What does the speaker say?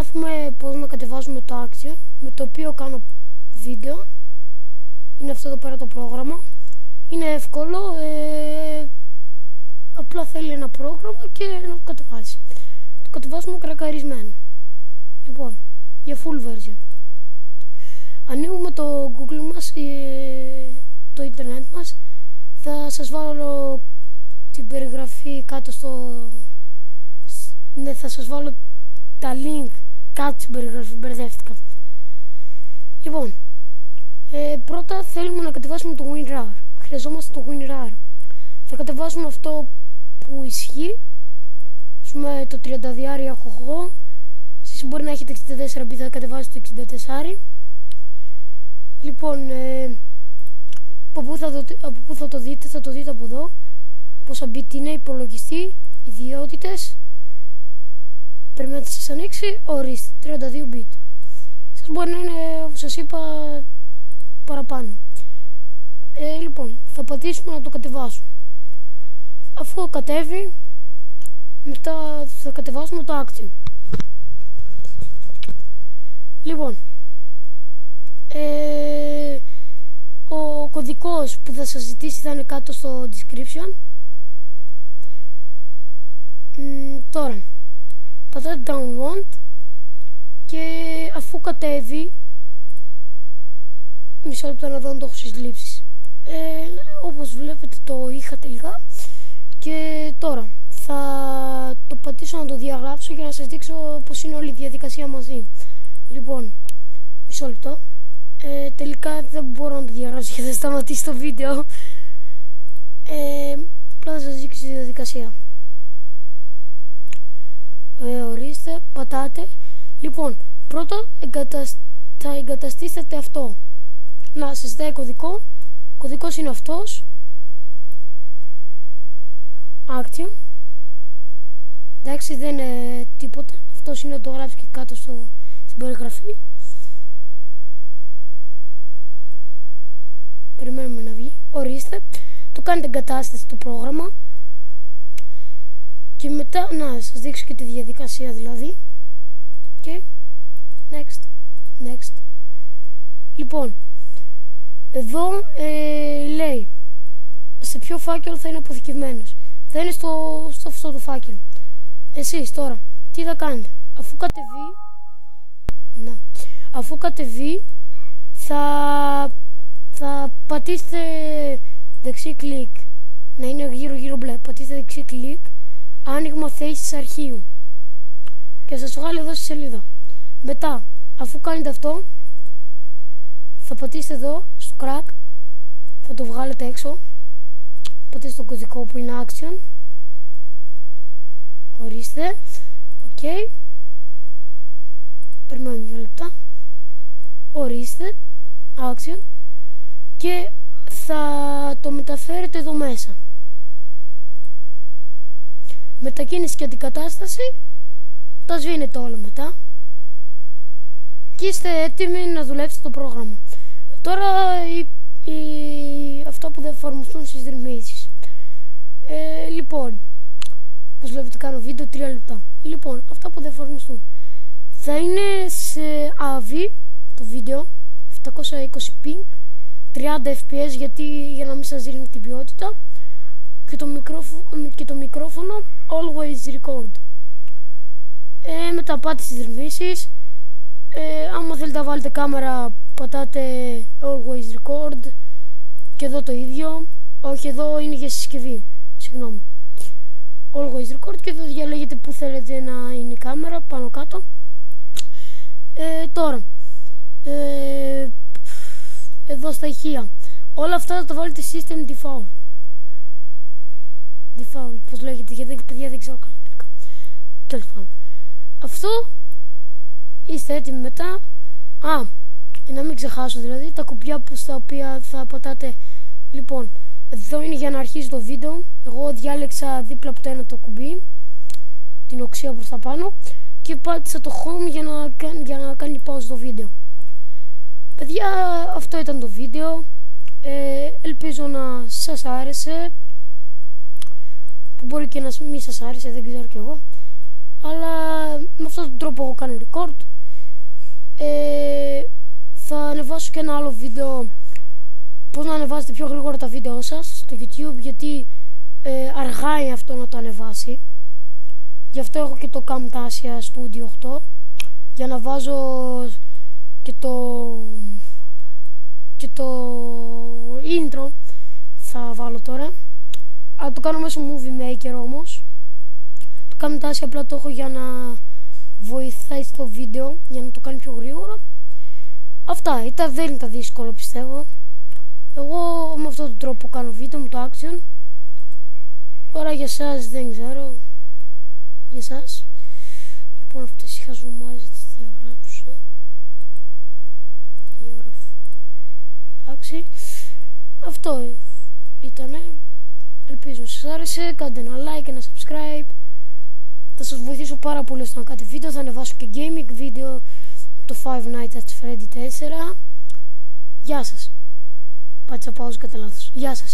μάθουμε πώς να κατεβάζουμε το Action, με το οποίο κάνω βίντεο. Είναι αυτό εδώ πέρα το πρόγραμμα. Είναι εύκολο, απλά θέλει ένα πρόγραμμα και να το κατεβάσει. Το κατεβάζουμε κρακαρισμένο. Λοιπόν, για full version. Ανοίγουμε το Google μας, το ίντερνετ μας. Θα σας βάλω την περιγραφή κάτω στο... Ναι, θα σας βάλω τα link κάτω στην περιγραφή, μπερδεύτηκα. Λοιπόν, πρώτα θέλουμε να κατεβάσουμε το WinRAR. Χρειαζόμαστε το WinRAR. Θα κατεβάσουμε αυτό που ισχύει. Ας πούμε το 32 έχω εγώ. Εσείς μπορεί να έχετε 64 bit, θα κατεβάσετε το 64. Λοιπόν, από πού θα το δείτε? Θα το δείτε από εδώ. Πόσα bit είναι, υπολογιστή, ιδιότητες. Περιμένετε να σας ανοίξει, ορίστε, 32 bit. Σας μπορεί να είναι, όπως σας είπα, παραπάνω. Λοιπόν, θα πατήσουμε να το κατεβάσουμε. Αφού κατέβει, μετά θα κατεβάσουμε το Action. Λοιπόν, ο κωδικός που θα σας ζητήσει θα είναι κάτω στο description. Τώρα πατάτε download και αφού κατέβει, μισό λεπτό να δω αν το έχω στις λήψεις. Όπως βλέπετε το είχα τελικά. Και τώρα θα το πατήσω να το διαγράψω για να σας δείξω πως είναι όλη η διαδικασία μαζί. Λοιπόν, μισό λεπτό. Τελικά δεν μπορώ να το διαγράψω γιατί θα σταματήσει το βίντεο. Απλά θα σας δείξω τη διαδικασία. Ορίστε, πατάτε. Λοιπόν, πρώτα θα εγκαταστήσετε αυτό. Να σας ζητάει κωδικό. Κωδικός είναι αυτός. Action. Εντάξει, δεν είναι τίποτα. Αυτός είναι, το γράψει και κάτω στην περιγραφή. Περιμένουμε να βγει. Ορίστε. Το κάνετε εγκατάσταση το πρόγραμμα. Και μετά, να σας δείξω και τη διαδικασία δηλαδή. Και next. Λοιπόν, εδώ λέει σε ποιο φάκελο θα είναι αποθηκευμένος. Θα είναι στο αυτό το φάκελο. Εσείς τώρα τι θα κάνετε? Αφού κατεβεί θα πατήσετε δεξί κλικ. Να είναι γύρω μπλε. Πατήστε δεξί κλικ, άνοιγμα θέσεις αρχείου, και θα σας βγάλει εδώ στη σελίδα. Μετά, αφού κάνετε αυτό, θα πατήσετε εδώ στο crack, θα το βγάλετε έξω. Πατήστε το κωδικό που είναι Action. Ορίστε. Ok. Περιμένουμε 2 λεπτά. Ορίστε. Action. Και θα το μεταφέρετε εδώ μέσα. Μετακίνηση και αντικατάσταση. Τα σβήνετε όλα μετά. Και είστε έτοιμοι να δουλέψετε το πρόγραμμα. Τώρα αυτά που δεν εφαρμοστούν στις ρυθμίσεις. Λοιπόν, όπως βλέπετε κάνω βίντεο 3 λεπτά. Λοιπόν, αυτά που δεν εφαρμοστούν θα είναι σε AV το βίντεο, 720p, 30 fps για να μην σας δίνει την ποιότητα, και το μικρόφωνο always record. Μετά πάτε στις ρυθμίσεις. Άμα θέλετε να βάλετε κάμερα, πατάτε always record. Και εδώ το ίδιο. Όχι, εδώ είναι για συσκευή. Συγγνώμη. Always record, και εδώ διαλέγετε που θέλετε να είναι η κάμερα, πάνω κάτω. Τώρα εδώ στα ηχεία, όλα αυτά θα τα βάλετε system default. Default, πώς λέγεται, γιατί παιδιά δεν ξέρω καλά αγγλικά. Τέλος πάντων. Αυτό είστε έτοιμοι μετά. Να μην ξεχάσω δηλαδή τα κουμπιά στα οποία θα πατάτε. Λοιπόν, εδώ είναι για να αρχίσει το βίντεο. Εγώ διάλεξα δίπλα από το ένα το κουμπί, την οξία προς τα πάνω, και πάτησα το home για να κάνει pause το βίντεο. Παιδιά, αυτό ήταν το βίντεο. Ελπίζω να σας άρεσε, που μπορεί και να μην σας άρεσε, δεν ξέρω κι εγώ. Αλλά με αυτόν τον τρόπο εγώ κάνω record. Θα ανεβάσω και ένα άλλο βίντεο, πώς να ανεβάσετε πιο γρήγορα τα βίντεο σας στο YouTube, γιατί αργά είναι αυτό να το ανεβάσει. Γι' αυτό έχω και το Camtasia Studio 8 για να βάζω και το intro θα βάλω τώρα. Αλλά το κάνω μέσω Movie Maker όμως. Το Camtasia απλά το έχω για να βοηθάει στο βίντεο, για να το κάνει πιο γρήγορα. Αυτά, δεν ήταν δύσκολο πιστεύω. Εγώ με αυτόν τον τρόπο κάνω βίντεο με το Action. Τώρα για εσάς δεν ξέρω. Για εσάς. Λοιπόν, αυτές οι χαζομάρες τις διαγράψω. Εντάξει. Αυτό ήτανε. Ελπίζω σας άρεσε. Κάντε ένα like, ένα subscribe. Θα σας βοηθήσω πάρα πολύ στο να κάνετε βίντεο. Θα ανεβάσω και gaming βίντεο, το Five Nights at Freddy 4. Γεια σας. Πάτησα πάω κατά λάθος. Γεια σας.